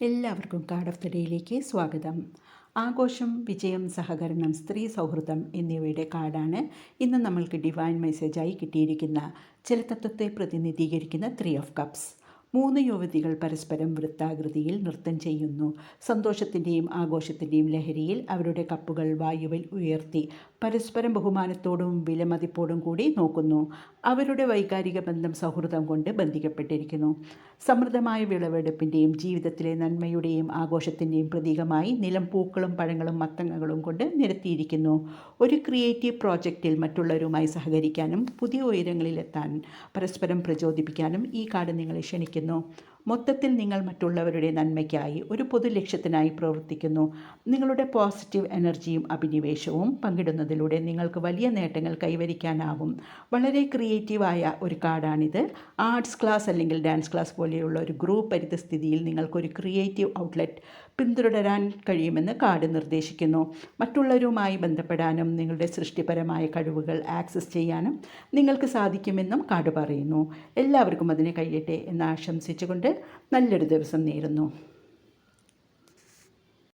എല്ലാവർക്കും card of the ഡേയിലേക്ക് സ്വാഗതം. ആഘോഷം, വിജയം, സഹകരണം, സ്ത്രീ സൗഹൃദം എന്നിവയുടെ കാർഡാണ് ഇന്ന് നമ്മൾക്ക് ഡിവൈൻ മെസ്സേജായി കിട്ടിയിരിക്കുന്ന ജലതത്വത്തെ പ്രതിനിധീകരിക്കുന്ന 3 ഓഫ് കപ്സ്. 3 യുവതികൾ പരസ്പരം വൃത്താകൃതിയിൽ നൃത്തം ചെയ്യുന്നു. സന്തോഷത്തിൻ്റെയും ആഘോഷത്തിൻ്റെയും ലഹരിയിൽ അവരുടെ കപ്പുകൾ വായുവിൽ ഉയർത്തി പരസ്പരം ബഹുമാനത്തോടും വിലമതിപ്പോടും കൂടി നോക്കുന്നു. അവരുടെ വൈകാരിക ബന്ധം സൗഹൃദം കൊണ്ട് ബന്ധിക്കപ്പെട്ടിരിക്കുന്നു. സമൃദ്ധമായ വിളവെടുപ്പിൻ്റെയും ജീവിതത്തിലെ നന്മയുടെയും ആഘോഷത്തിൻ്റെയും പ്രതീകമായി നിലം പൂക്കളും പഴങ്ങളും മത്തങ്ങകളും കൊണ്ട് നിരത്തിയിരിക്കുന്നു. ഒരു ക്രിയേറ്റീവ് പ്രോജക്റ്റിൽ മറ്റുള്ളവരുമായി സഹകരിക്കാനും പുതിയ ഉയരങ്ങളിലെത്താൻ പരസ്പരം പ്രചോദിപ്പിക്കാനും ഈ കാർഡ് നിങ്ങളെ ക്ഷണിക്കുന്നു. മൊത്തത്തിൽ നിങ്ങൾ മറ്റുള്ളവരുടെ നന്മയ്ക്കായി ഒരു പൊതു ലക്ഷ്യത്തിനായി പ്രവർത്തിക്കുന്നു. നിങ്ങളുടെ പോസിറ്റീവ് എനർജിയും അഭിനിവേശവും പങ്കിടുന്നതിലൂടെ നിങ്ങൾക്ക് വലിയ നേട്ടങ്ങൾ കൈവരിക്കാനാവും. വളരെ ക്രിയേറ്റീവായ ഒരു കാർഡാണിത്. ആർട്സ് ക്ലാസ് അല്ലെങ്കിൽ ഡാൻസ് ക്ലാസ് പോലെയുള്ള ഒരു ഗ്രൂപ്പ് പരിതസ്ഥിതിയിൽ നിങ്ങൾക്കൊരു ക്രിയേറ്റീവ് ഔട്ട്ലെറ്റ് പിന്തുടരാൻ കഴിയുമെന്ന് കാർഡ് നിർദ്ദേശിക്കുന്നു. മറ്റുള്ളവരുമായി ബന്ധപ്പെടാനും നിങ്ങളുടെ സൃഷ്ടിപരമായ കഴിവുകൾ ആക്സസ് ചെയ്യാനും നിങ്ങൾക്ക് സാധിക്കുമെന്നും കാർഡ് പറയുന്നു. എല്ലാവർക്കും അതിന് കഴിയട്ടെ എന്ന് ആശംസിച്ചുകൊണ്ട് നല്ലൊരു ദിവസം നേരുന്നു.